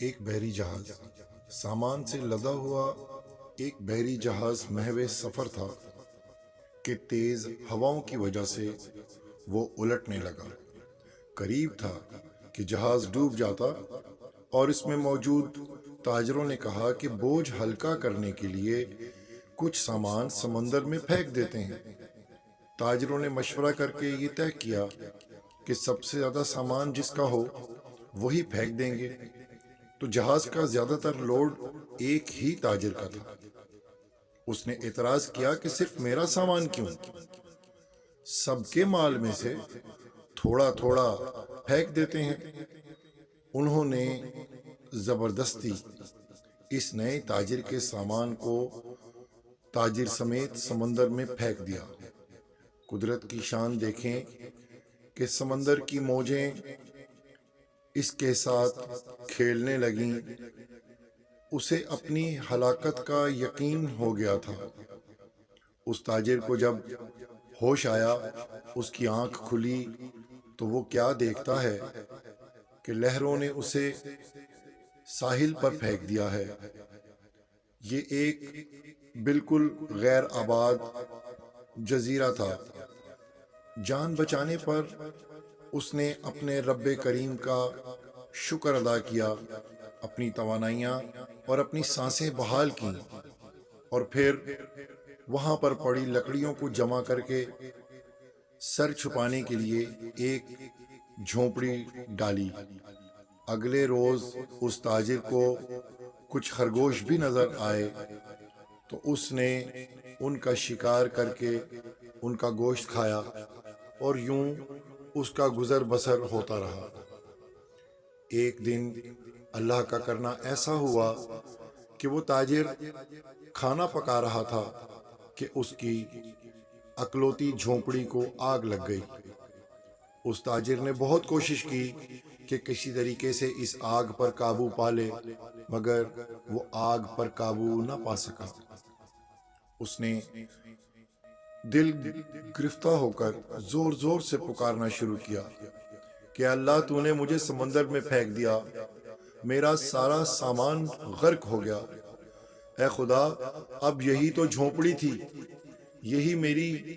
ایک بحری جہاز سامان سے لدا ہوا ایک بحری جہاز محو سفر تھا کہ تیز ہواؤں کی وجہ سے وہ الٹنے لگا۔ قریب تھا کہ جہاز ڈوب جاتا اور اس میں موجود تاجروں نے کہا کہ بوجھ ہلکا کرنے کے لیے کچھ سامان سمندر میں پھینک دیتے ہیں۔ تاجروں نے مشورہ کر کے یہ طے کیا کہ سب سے زیادہ سامان جس کا ہو وہی پھینک دیں گے، تو جہاز کا زیادہ تر لوڈ ایک ہی تاجر کا تھا۔ اس نے اعتراض کیا کہ صرف میرا سامان کیوں؟ سب کے مال میں سے تھوڑا تھوڑا پھینک دیتے ہیں۔ انہوں نے زبردستی اس نئے تاجر کے سامان کو تاجر سمیت سمندر میں پھینک دیا۔ قدرت کی شان دیکھیں کہ سمندر کی موجیں اس کے ساتھ کھیلنے لگیں۔ اسے اپنی ہلاکت کا یقین ہو گیا تھا۔ اس تاجر کو جب ہوش آیا، اس کی آنکھ کھلی تو وہ کیا دیکھتا ہے کہ لہروں نے اسے ساحل پر پھینک دیا ہے۔ یہ ایک بالکل غیر آباد جزیرہ تھا۔ جان بچانے پر اس نے اپنے رب کریم کا شکر ادا کیا، اپنی توانائیاں اور اپنی سانسیں بحال کیں، اور پھر وہاں پر پڑی لکڑیوں کو جمع کر کے سر چھپانے کے لیے ایک جھونپڑی ڈالی۔ اگلے روز اس تاجر کو کچھ خرگوش بھی نظر آئے تو اس نے ان کا شکار کر کے ان کا گوشت کھایا، اور یوں اس کا گزر بسر ہوتا رہا۔ ایک دن اللہ کا کرنا ایسا ہوا کہ وہ تاجر کھانا پکا رہا تھا کہ اس کی اکلوتی جھونپڑی کو آگ لگ گئی۔ اس تاجر نے بہت کوشش کی کہ کسی طریقے سے اس آگ پر قابو پا لے، مگر وہ آگ پر قابو نہ پا سکا۔ اس نے دل گرفتہ ہو کر زور زور سے پکارنا شروع کیا کہ اللہ، تو نے مجھے سمندر میں پھینک دیا، میرا سارا سامان غرق ہو گیا۔ اے خدا، اب یہی تو جھونپڑی تھی، یہی میری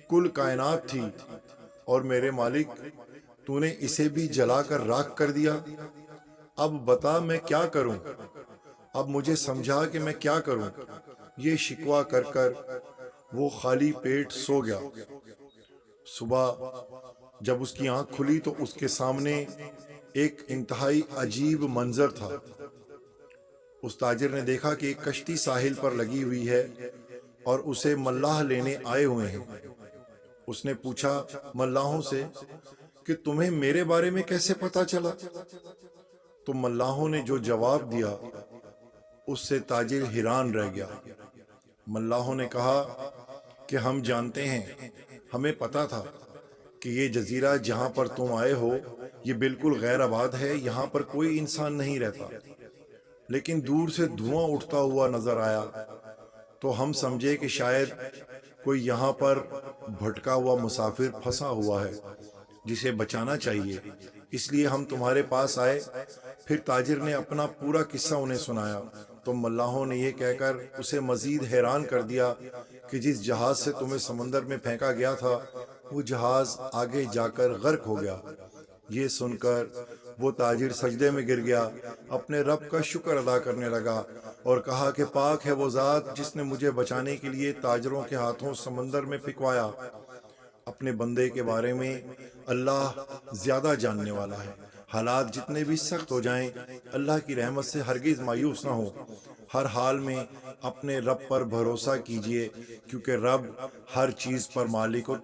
کل کائنات تھی، اور میرے مالک تو نے اسے بھی جلا کر راکھ کر دیا۔ اب بتا میں کیا کروں؟ اب مجھے سمجھا کہ میں کیا کروں۔ یہ شکوہ کر کر وہ خالی پیٹ سو گیا۔ صبح جب اس کی آنکھ کھلی تو اس کے سامنے ایک انتہائی عجیب منظر تھا۔ اس تاجر نے دیکھا کہ ایک کشتی ساحل پر لگی ہوئی ہے اور اسے ملاح لینے آئے ہوئے ہیں۔ اس نے پوچھا ملاحوں سے کہ تمہیں میرے بارے میں کیسے پتا چلا؟ تو ملاحوں نے جو جواب دیا اس سے تاجر حیران رہ گیا۔ ملاحوں نے کہا کہ ہم جانتے ہیں، ہمیں پتا تھا کہ یہ جزیرہ جہاں پر تم آئے ہو یہ بالکل غیر آباد ہے، یہاں پر کوئی انسان نہیں رہتا، لیکن دور سے دھواں اٹھتا ہوا نظر آیا تو ہم سمجھے کہ شاید کوئی یہاں پر بھٹکا ہوا مسافر پھنسا ہوا ہے جسے بچانا چاہیے، اس لیے ہم تمہارے پاس آئے۔ پھر تاجر نے اپنا پورا قصہ انہیں سنایا تو ملاحوں نے یہ کہہ کر اسے مزید حیران کر دیا کہ جس جہاز سے تمہیں سمندر میں پھینکا گیا تھا وہ جہاز آگے جا کر غرق ہو گیا۔ یہ سن کر وہ تاجر سجدے میں گر گیا، اپنے رب کا شکر ادا کرنے لگا اور کہا کہ پاک ہے وہ ذات جس نے مجھے بچانے کے لیے تاجروں کے ہاتھوں سمندر میں پھنکوایا۔ اپنے بندے کے بارے میں اللہ زیادہ جاننے والا ہے۔ حالات جتنے بھی سخت ہو جائیں، اللہ کی رحمت سے ہرگز مایوس نہ ہو۔ ہر حال میں اپنے رب پر بھروسہ کیجیے، کیونکہ رب ہر چیز پر مالک اور